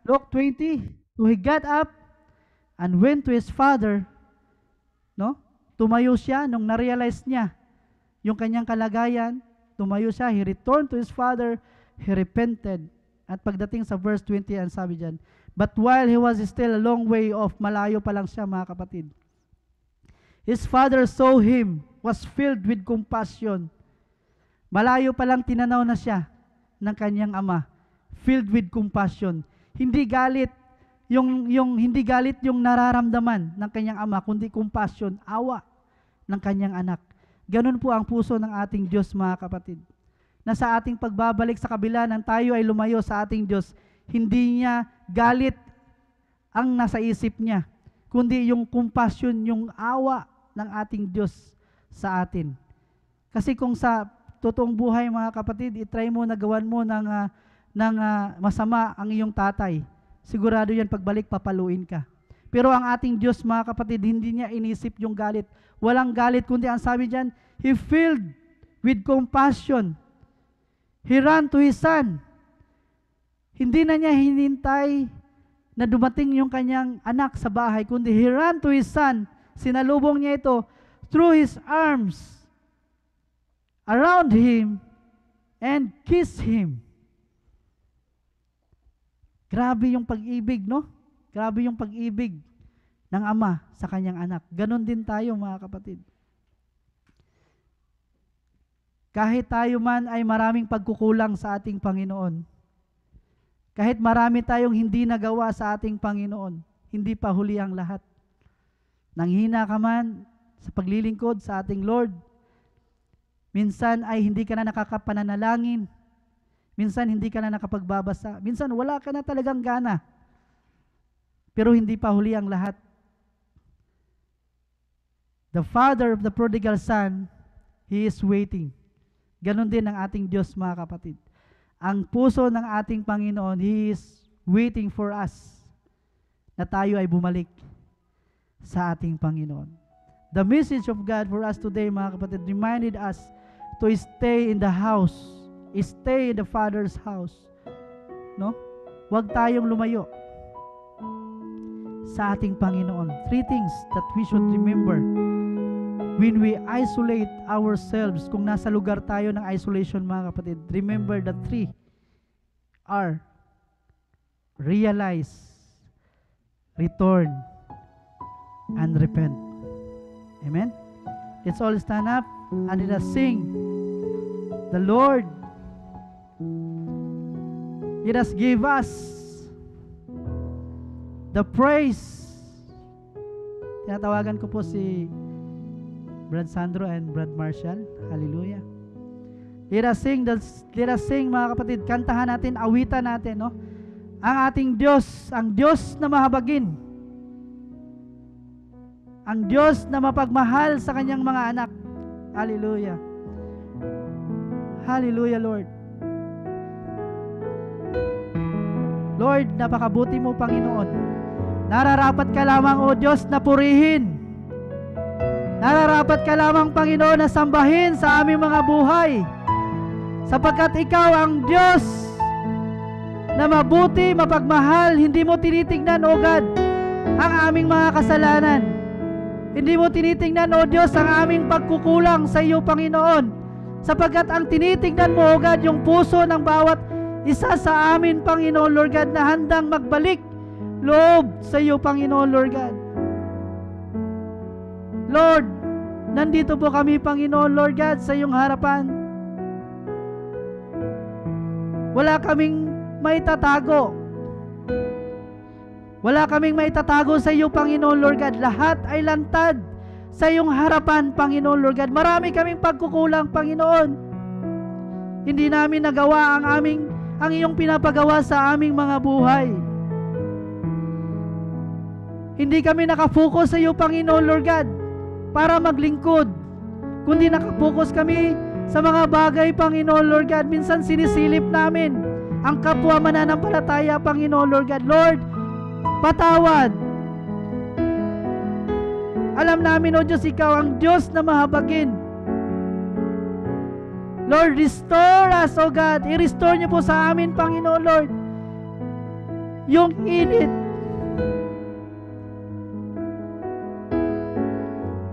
Luke 20, so he got up and went to his father, no? Tumayo siya nung na-realize niya yung kanyang kalagayan, tumayo siya, he returned to his father, he repented. At pagdating sa verse 20, ang sabi diyan, but while he was still a long way off, malayo pa lang siya mga kapatid, his father saw him, was filled with compassion. Malayo pa lang tinanaw na siya ng kanyang ama, filled with compassion. Hindi galit hindi galit yung nararamdaman ng kanyang ama, kundi compassion, awa ng kanyang anak. Ganun po ang puso ng ating Diyos mga kapatid. Na sa ating pagbabalik sa kabila ng tayo ay lumayo sa ating Diyos, hindi niya galit ang nasa isip niya, kundi yung compassion, yung awa ng ating Diyos sa atin. Kasi kung sa totoong buhay mga kapatid, itry mo na gawan mo ng masama ang iyong tatay, sigurado yan pagbalik papaluin ka. Pero ang ating Diyos mga kapatid, hindi niya inisip yung galit. Walang galit, kundi ang sabi diyan, he filled with compassion. He ran to his son. Hindi na niya hinintay na dumating yung kanyang anak sa bahay, kundi he ran to his son. Sinalubong niya ito, threw his arms around him and kissed him. Grabe yung pag-ibig, no? Grabe yung pag-ibig ng ama sa kanyang anak. Ganon din tayo mga kapatid. Kahit tayo man ay maraming pagkukulang sa ating Panginoon, kahit marami tayong hindi nagawa sa ating Panginoon, hindi pa huli ang lahat. Nanghina ka man sa paglilingkod sa ating Lord, minsan ay hindi ka na nakakapananalangin, minsan hindi ka na nakapagbabasa, minsan wala ka na talagang gana, pero hindi pa huli ang lahat. The father of the prodigal son, he is waiting. Ganon din ang ating Diyos mga kapatid. Ang puso ng ating Panginoon, he is waiting for us na tayo ay bumalik sa ating Panginoon. The message of God for us today mga kapatid reminded us to stay in the house, stay in the Father's house. No? Huwag tayong lumayo sa ating Panginoon. 3 things that we should remember when we isolate ourselves. Kung nasa lugar tayo ng isolation mga kapatid, remember the 3 are: realize, return, and repent. Amen? Let's all stand up and let us sing. The Lord, let us give us the praise. Tinatawagan ko po si Brad Sandro and Brad Marshall. Hallelujah. Let us sing mga kapatid. Kantahan natin, awitan natin, no? Ang ating Diyos, ang Diyos na mahabagin, ang Diyos na mapagmahal sa kanyang mga anak. Hallelujah. Hallelujah, Lord. Lord, napakabuti mo, Panginoon. Nararapat ka lamang, O Diyos, na purihin. Nararapat ka lamang, Panginoon, na sambahin sa aming mga buhay. Sapagkat ikaw ang Diyos na mabuti, mapagmahal. Hindi mo tinitingnan, O God, ang aming mga kasalanan. Hindi mo tinitingnan, O Diyos, ang aming pagkukulang sa iyo, Panginoon. Sapagkat ang tinitingnan mo, O God, yung puso ng bawat isa sa amin, Panginoon, Lord God, na handang magbalik loob sa iyo, Panginoon, Lord God. Lord, nandito po kami, Panginoon, Lord God, sa iyong harapan. Wala kaming maitatago. Wala kaming maitatago sa iyo, Panginoon, Lord God. Lahat ay lantad sa iyong harapan, Panginoon, Lord God. Marami kaming pagkukulang, Panginoon. Hindi namin nagawa ang iyong pinapagawa sa aming mga buhay. Hindi kami nakafocus sa iyo, Panginoon, Lord God, para maglingkod, kundi nakapokus kami sa mga bagay, Panginoon, Lord God. Minsan sinisilip namin ang kapwa mananampalataya, Panginoon, Lord God. Lord, patawad. Alam namin, O Diyos, ikaw ang Diyos na mahabagin. Lord, restore us, O God. I-restore niyo po sa amin, Panginoon, Lord, yung init.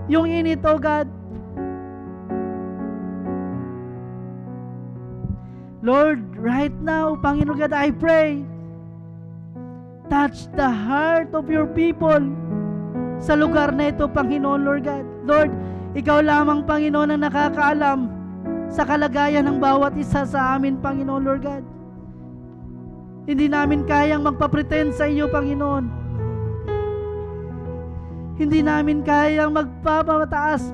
Yung init, oh God. Lord, right now, Panginoon God, I pray, touch the heart of your people sa lugar na ito, Panginoon, Lord God. Lord, ikaw lamang, Panginoon, ang nakakaalam sa kalagayan ng bawat isa sa amin, Panginoon, Lord God. Hindi namin kayang magpa-pretend sa iyo, Panginoon. Hindi namin kayang magpapataas,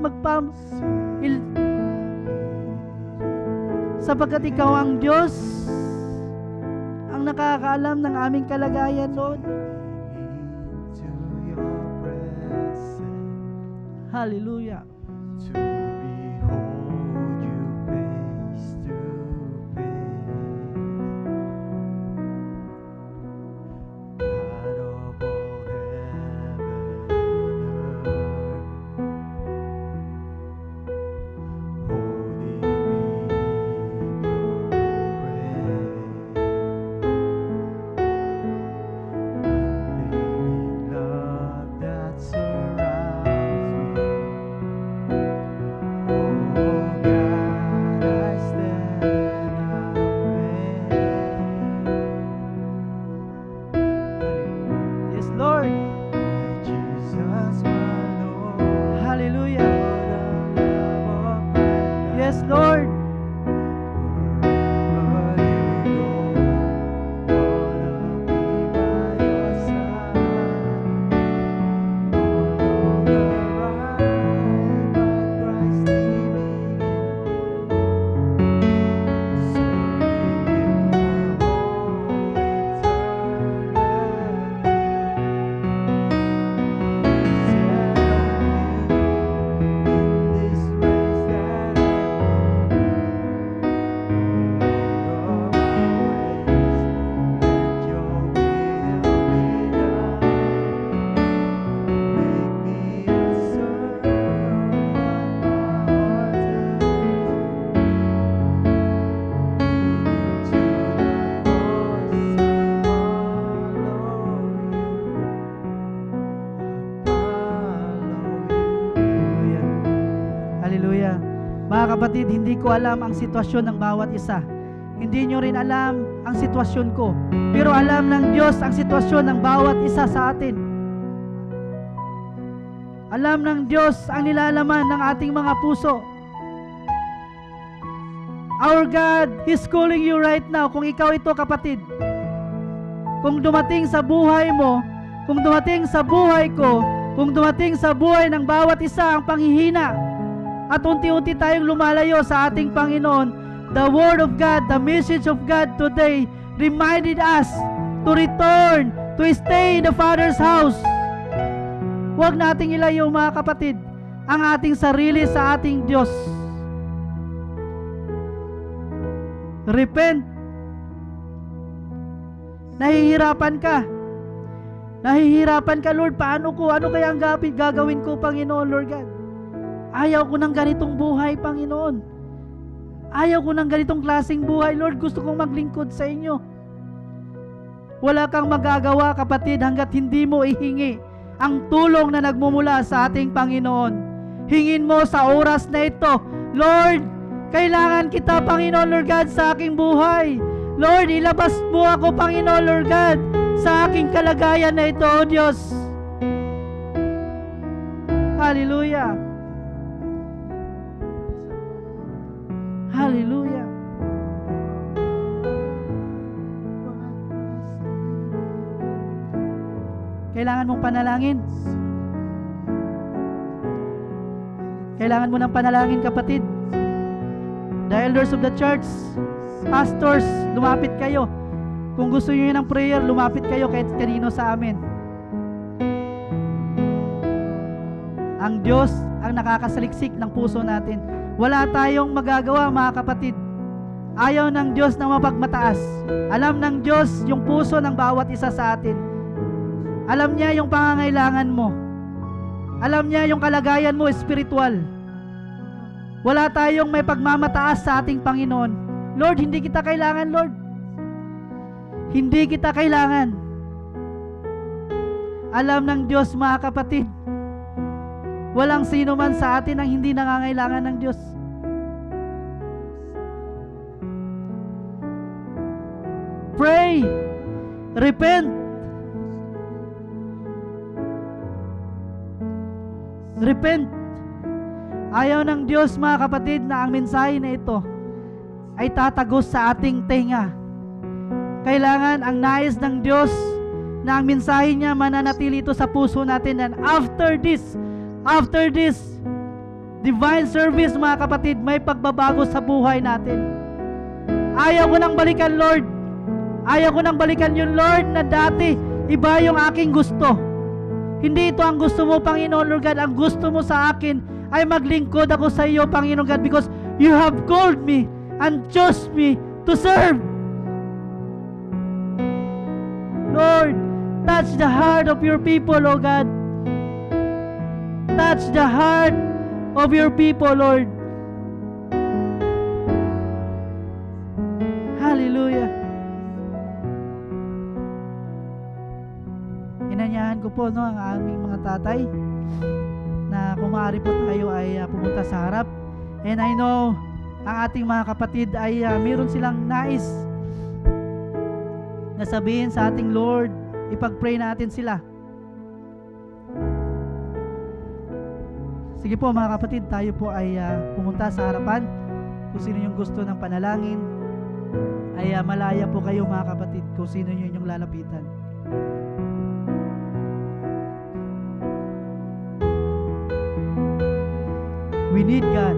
sapagkat ikaw ang Diyos ang nakakaalam ng aming kalagayan, Lord. Hallelujah. Mga kapatid, hindi ko alam ang sitwasyon ng bawat isa. Hindi nyo rin alam ang sitwasyon ko. Pero alam ng Diyos ang sitwasyon ng bawat isa sa atin. Alam ng Diyos ang nilalaman ng ating mga puso. Our God is calling you right now. Kung ikaw ito, kapatid, kung dumating sa buhay mo, kung dumating sa buhay ko, kung dumating sa buhay ng bawat isa ang panghihina, at unti-unti tayong lumalayo sa ating Panginoon, the Word of God, the message of God today reminded us to return, to stay in the Father's house. Huwag nating ilayo, mga kapatid, ang ating sarili sa ating Diyos. Repent. Nahihirapan ka. Nahihirapan ka, Lord. Paano ko? Ano kaya ang gagawin ko, Panginoon, Lord God? Ayaw ko ng ganitong buhay, Panginoon. Ayaw ko ng ganitong klaseng buhay, Lord. Gusto kong maglingkod sa inyo. Wala kang magagawa, kapatid, hanggat hindi mo ihingi ang tulong na nagmumula sa ating Panginoon. Hingin mo sa oras na ito, Lord, kailangan kita, Panginoon, Lord God, sa aking buhay. Lord, ilabas mo ako, Panginoon, Lord God, sa aking kalagayan na ito, O Diyos. Hallelujah. Hallelujah. Kailangan mong panalangin. Kailangan mo ng panalangin, kapatid. The elders of the church, pastors, lumapit kayo. Kung gusto niyo ng prayer, lumapit kayo kahit kanino sa amin. Ang Diyos ang nakakasaliksik ng puso natin. Wala tayong magagawa, mga kapatid. Ayaw ng Diyos na mapagmataas. Alam ng Diyos yung puso ng bawat isa sa atin. Alam niya yung pangangailangan mo. Alam niya yung kalagayan mo espiritual. Wala tayong may pagmamataas sa ating Panginoon. Lord, hindi kita kailangan, Lord. Hindi kita kailangan. Alam ng Diyos, mga kapatid, walang sino man sa atin ang hindi nangangailangan ng Diyos. Pray, repent, repent. Ayaw ng Diyos, mga kapatid, na ang mensahe na ito ay tatagos sa ating tenga. Kailangan ang nais ng Diyos na ang mensahe niya mananatili ito sa puso natin. And after this divine service, mga kapatid, may pagbabago sa buhay natin. Ayaw ko nang balikan, Lord. Ayaw ko nang balikan yung Lord na dati iba yung aking gusto. Hindi ito ang gusto mo, Panginoon Lord God. Ang gusto mo sa akin ay maglingkod ako sa iyo, Panginoon God, because you have called me and chose me to serve. Lord, touch the heart of your people, O God. Touch the heart of your people, Lord. Hallelujah. Inanyahan ko po, ang aming mga tatay na kung maaari po tayo ay pumunta sa harap. And I know ang ating mga kapatid ay meron silang nais na sabihin sa ating Lord. Ipag-pray natin sila. Sige po, mga kapatid, tayo po ay pumunta sa harapan. Kung sino yung gusto ng panalangin ay malaya po kayo, mga kapatid, kung sino yun yung lalapitan. We need God.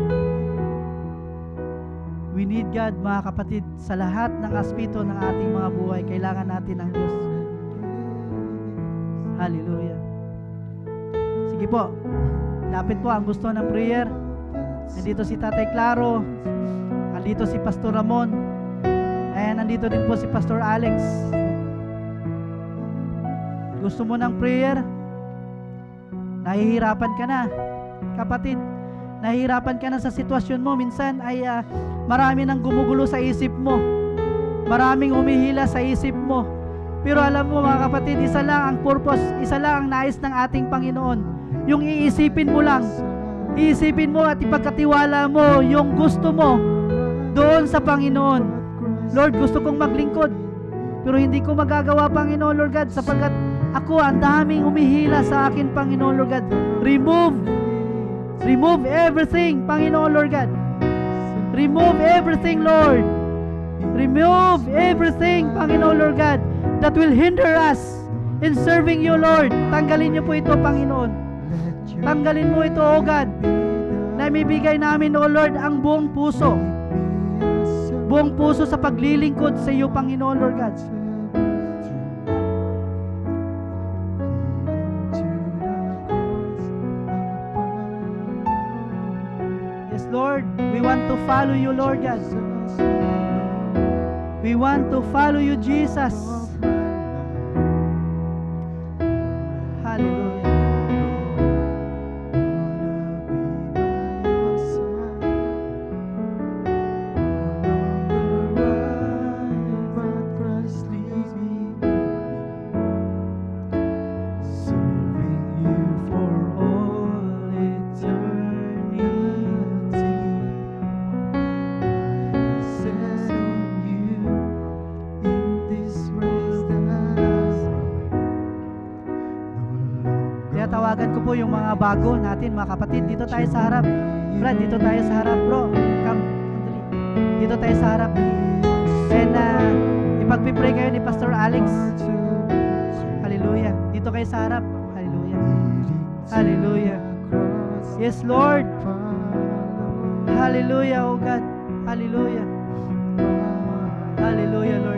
We need God, mga kapatid. Sa lahat ng aspeto ng ating mga buhay, kailangan natin ang Diyos. Hallelujah. Sige po, lapit po ang gusto ng prayer. Nandito si Tatay Claro, nandito si Pastor Ramon, and nandito din po si Pastor Alex. Gusto mo ng prayer? Nahihirapan ka na, kapatid. Nahihirapan ka na sa sitwasyon mo. Minsan ay marami nang gumugulo sa isip mo. Maraming humihila sa isip mo. Pero alam mo, mga kapatid, isa lang ang purpose, isa lang ang nais ng ating Panginoon. Yung iisipin mo lang. Iisipin mo at ipagkatiwala mo yung gusto mo doon sa Panginoon. Lord, gusto kong maglingkod, pero hindi ko magagawa, Panginoon Lord God, sapagkat ako ang daming humihila sa akin, Panginoon Lord God. Remove everything, Panginoon Lord God. Remove everything, Lord. Remove everything, Panginoon Lord God, that will hinder us in serving you, Lord. Tanggalin niyo po ito, Panginoon. Tanggalin mo ito, O God. Na ibibigay namin, O Lord, ang buong puso. Buong puso sa paglilingkod sa iyo, Panginoon Lord God. Lord, we want to follow you, Lord God. We want to follow you, Jesus. Hallelujah. Tawagan ko po yung mga bago natin, mga kapatid. Dito tayo sa harap. Brad, dito tayo sa harap, bro. Come. Dito tayo sa harap. And ipagpipray kayo ni Pastor Alex. Hallelujah. Dito kayo sa harap. Hallelujah. Hallelujah. Yes, Lord. Hallelujah, oh God. Hallelujah. Hallelujah, Lord.